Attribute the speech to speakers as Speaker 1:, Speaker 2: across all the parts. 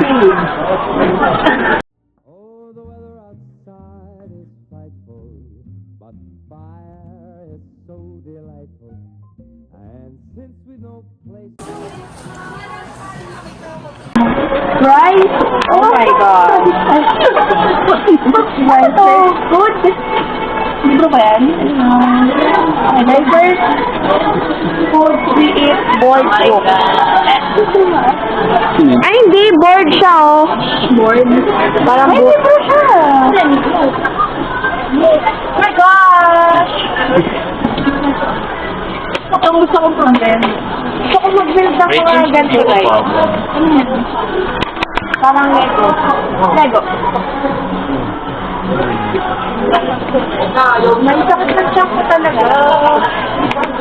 Speaker 1: Oh, the weather outside is frightful, but fire is so delightful. And since we know place.
Speaker 2: Rice? Oh my God. Rice so good. Libro ba yan? My first food we eat board book. Ay, hindi. Board siya, oh. Board? Parang book. Ay, libro siya. Oh my gosh! Ang gusto kong content. Gusto kong mag-build ng mga ganito, guys. Parang Lego. Lego. May sakit na siya ko talaga.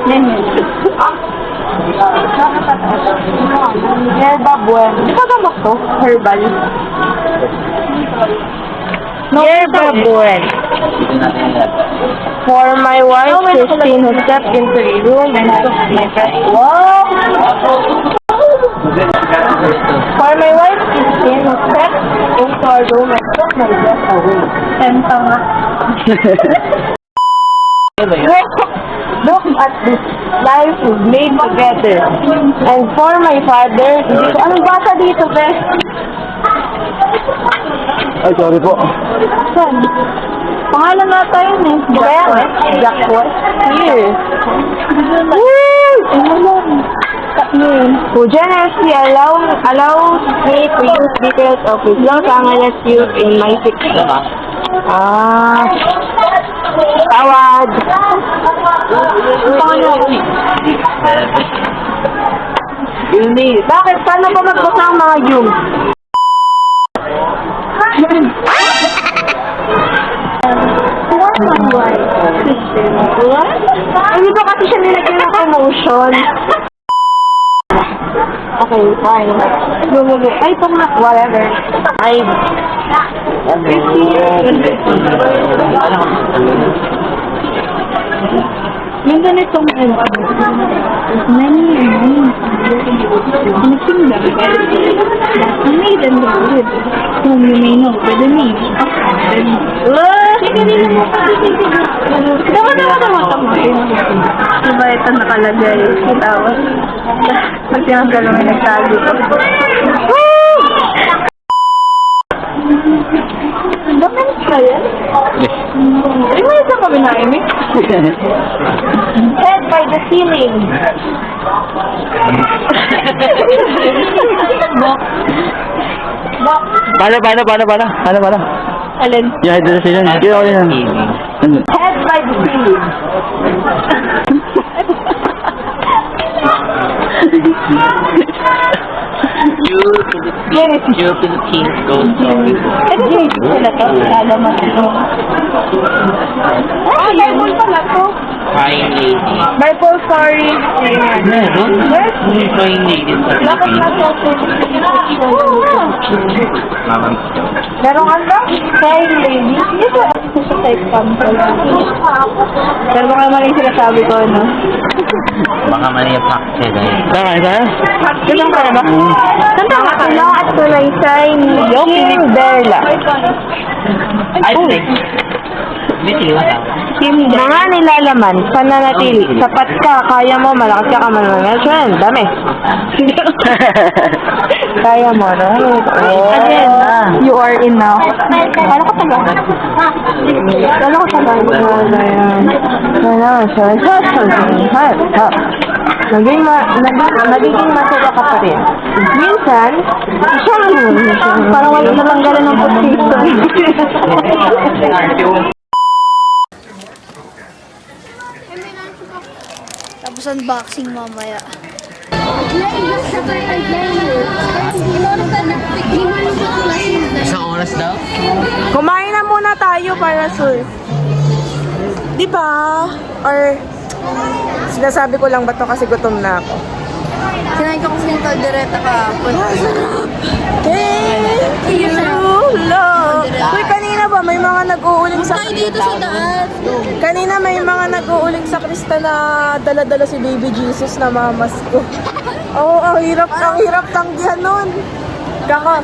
Speaker 2: Yan yun. Yerba buwan. Di ba gamot to? Herbal. Yerba buwan. For my wife, Christine, who stepped into the room and took my breath. Wow! For my wife, Christine, who stepped into our room and took my breath away. Tenta nga. Look at this life we've made together. And for my father, anong basa dito, Beth?
Speaker 3: Ay, sorry po.
Speaker 2: Saan? Pangalan na tayo eh. Jack West. Here. Who generously allows me to use details of his Los Angeles youth in my fiction. Tawad. Bakit? Paano ba magbasa ang mga yung? Hindi ko kasi siya nilagyan ng emotion. Okay, fine. Lumulo. Ay, itong na. Whatever. Ay. Yung ganitong many kingdom a maiden with whom you may know by the name of Diba ito nakalagay? Kitawa. Pag tinanggal may nagtago ko. Bakit ba yan? Ay, may isang kami na, Amy. Head by the ceiling.
Speaker 3: Paano?
Speaker 2: Alin?
Speaker 3: Yung hydration.
Speaker 2: Head by the ceiling.
Speaker 4: You Philippines goes sorry.
Speaker 2: Sila to, lalaman ito. Ah, Bible pala to.
Speaker 4: Crying lady.
Speaker 2: Bible story.
Speaker 4: Meron? Crying lady sa
Speaker 2: Bakit
Speaker 4: Philippines.
Speaker 2: nasa
Speaker 4: Mama.
Speaker 2: merong ano? Crying lady? Hindi ko sa type sample. Pero baka mali sinasabi ko, no?
Speaker 4: Baka mali yung factor eh.
Speaker 3: Kakain tayo?
Speaker 2: Ganun ka na ba? Saan ka na at tunaysay ni King Berla?
Speaker 4: I think. May siliwa ka.
Speaker 2: Mga nilalaman, pananatili, sapat ka, kaya mo, malakas ka mananatili, dami. Kaya mo, no? Again, you are enough. Kala ko taga. Nagiging masaya ka pa rin. Minsan, parang wala natanggalan ng pustiso.
Speaker 5: Tapos unboxing mamaya.
Speaker 4: Isang oras daw?
Speaker 2: Kumain na muna tayo para sure. Di ba? Or, sinasabi ko lang ba to kasi gutom na ako.
Speaker 5: Kinain ko kasi yung kaldereta kahapon.
Speaker 2: Thank you, Lord. Uy, kanina ba may mga nag-uuling sa...
Speaker 5: Tayo dito sa daan.
Speaker 2: Kanina may mga nag-uuling sa Krista na dala-dala si Baby Jesus na mamas ko. Oo, ang hirap tanggihan nun. Kaka,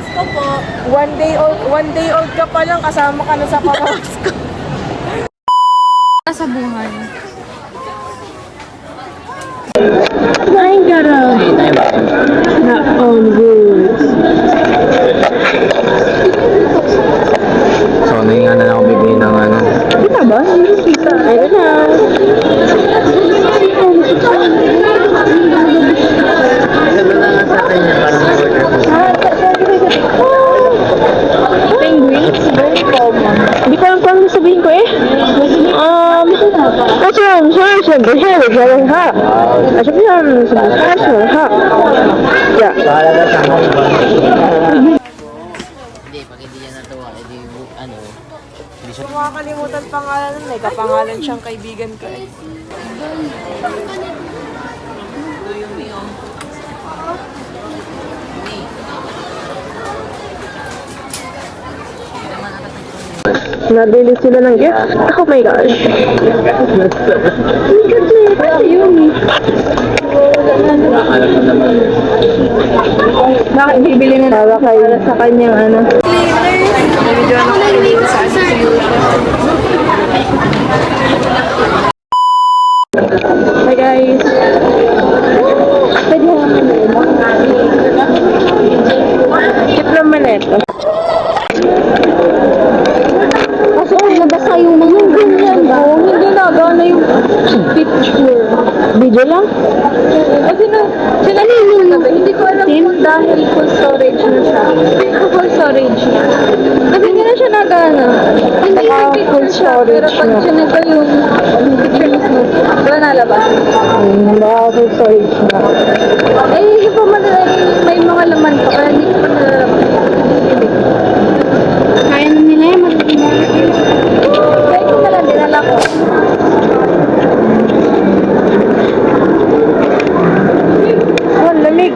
Speaker 2: one day old ka pa lang, kasama ka na sa Papasko.
Speaker 5: Sa buhay.
Speaker 2: Ay, gara. Na on good.
Speaker 3: So, nahinga na lang ako bibigyan ng ano.
Speaker 2: Kita ba? I don't know. Penguins? Very common. Hindi ko alam kung ano sabihin ko eh. Kasi ang sabi ha. Sabi yan, ha. Yeah.
Speaker 4: Hindi, pag hindi yan natuwa, edi ano, hindi siya...
Speaker 2: Kung makakalimutan pangalan nun, may kapangalan siyang kaibigan ko eh. Nabili sila ng gift. Oh my gosh. Yun. Bakit bibili na para sa kanyang ano? Video na ako sa Hi guys. Pwede naman ito.
Speaker 5: Kasi nabasa yung mga ganyan ba?
Speaker 2: Hindi na, gana yung picture. Video lang? Kasi hindi ko alam kung dahil full storage na siya. Full storage na. Kasi hindi na siya nagana. Hindi yung full storage pero pag sinito yung picture mismo, wala nalabas. Baka full storage na. Eh, hindi pa may mga laman pa, kaya hindi ko pa nalalabas.
Speaker 5: Kaya na nila yan.
Speaker 2: Kaya ko na lang, dinala ko. Oh, lamig.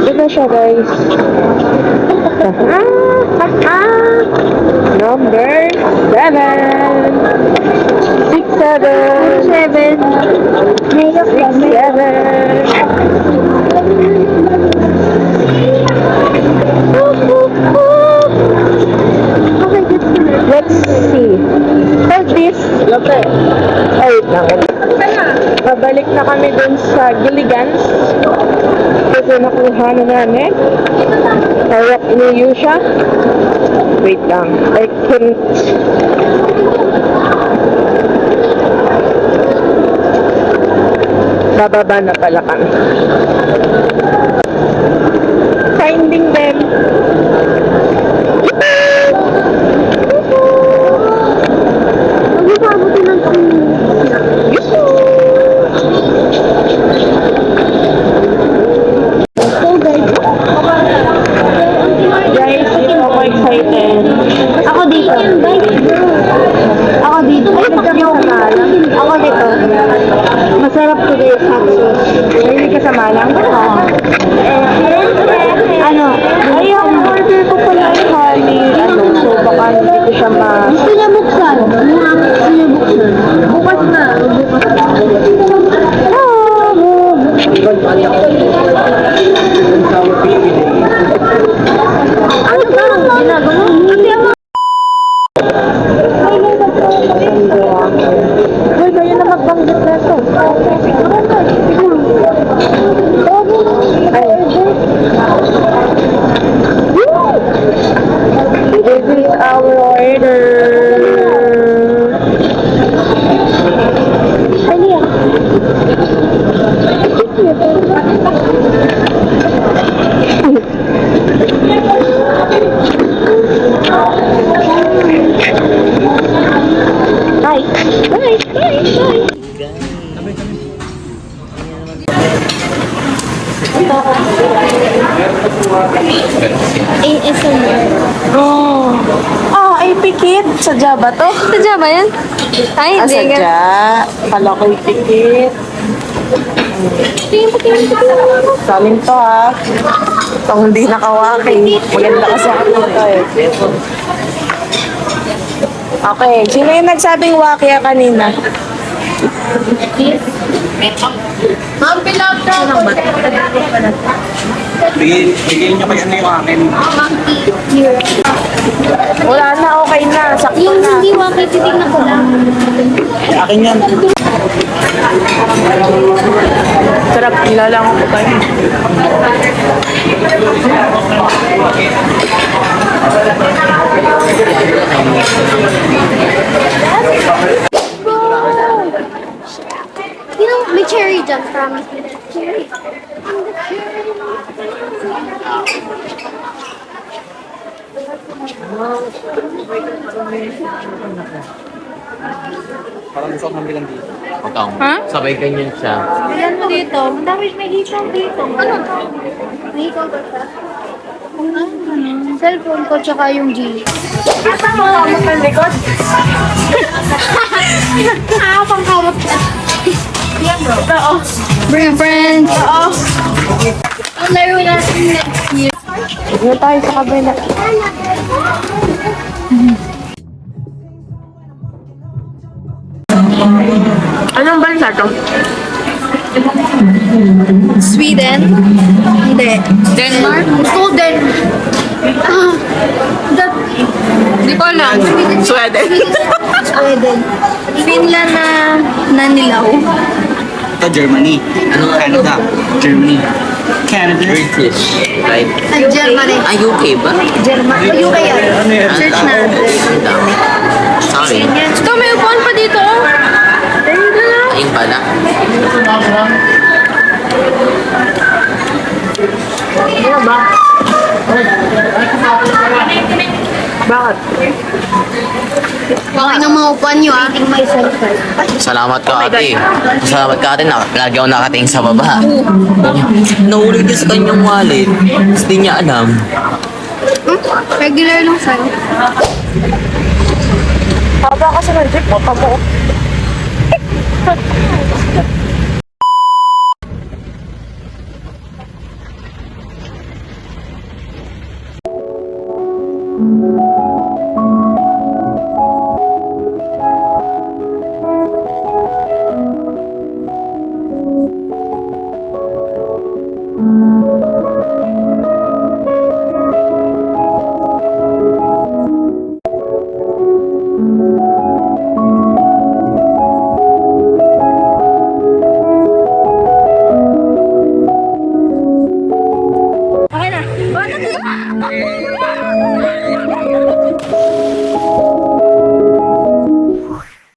Speaker 2: Ito siya, guys. Number 7. 6, 7. 7. Let's see. Hold this. Okay. Ay, wait lang. Babalik na kami dun sa Gilligan's. Kasi nakuha na namin. Harap iniyu siya. Wait lang. I can't. Bababa na pala kami. Finding them.
Speaker 5: Mag-isabutin ng
Speaker 2: Guys, ako excited.
Speaker 5: Ako dito. Ako dito. Ay, ako dito. Masarap to guys, hapsos.
Speaker 2: Hindi ka sa Malang?
Speaker 5: Ano?
Speaker 2: Ay, ang order ko pala ay honey. So baka hindi ko siya
Speaker 5: Gusto niya buksan. Gusto niya buksan.
Speaker 2: Bukas na.
Speaker 5: Ano ba ang ginagawa? Kasi ako.
Speaker 2: Hoy, kayo na magbanggit na ito. This is our order. Bye. Bye. Bye. Bye.
Speaker 5: ASMR.
Speaker 2: Oh. Ay pikit. Sadya ba to?
Speaker 5: Sadya ba yan? Ay, hindi.
Speaker 2: Sadya. Kala ko'y pikit.
Speaker 5: Tingin.
Speaker 2: Saling to ha. Itong hindi nakawaki. Maganda kasi ako nito eh. Okay. Sino yung nagsabing wakia kanina? Ma'am, pilapra.
Speaker 3: Bigyan niyo kayo ano yung akin.
Speaker 5: Wala na, okay na. Sakto
Speaker 2: Yung
Speaker 5: na.
Speaker 2: hindi waki, titignan ko lang.
Speaker 3: Akin yan.
Speaker 5: Sarap, nilalangan ko tayo.
Speaker 2: You know, may cherry dyan, promise. Cherry.
Speaker 3: Parang gusto ko mabilang dito.
Speaker 4: Ikaw.
Speaker 5: Ha?
Speaker 4: Sabay ganyan siya.
Speaker 2: Bilan mo dito. Madami may hikaw dito. Ano to? May hikaw ba siya? Cellphone ko tsaka yung G.
Speaker 5: Kamot ng likod.
Speaker 2: Pangkamot ka. Oo. Bring friends. Oo. Ang laro natin next year.
Speaker 5: Dito tayo sa kabila. Anong bansa to?
Speaker 2: Sweden? Hindi. Denmark? Gusto ko
Speaker 5: Hindi ko alam. Sweden.
Speaker 2: Sweden. Finland na nanilaw.
Speaker 3: Ito, Germany. Ano? Canada. Germany. Canada.
Speaker 4: British. Right?
Speaker 2: Germany.
Speaker 4: Ah, UK ba?
Speaker 2: Germany. UK yan. Search na.
Speaker 4: Ang dami. Sorry.
Speaker 2: Ito, may upuan pa dito.
Speaker 4: Ayun pala.
Speaker 5: Ano ba? Bakit?
Speaker 2: Okay ng mga upuan nyo, ah.
Speaker 4: Salamat ka, ate. Salamat ka, ate. Lagi ako nakatingin sa baba. Nahulog din sa kanyang wallet. Tapos di niya alam.
Speaker 2: Regular lang sa'yo.
Speaker 5: Haba kasi ng jeep mo, tamo.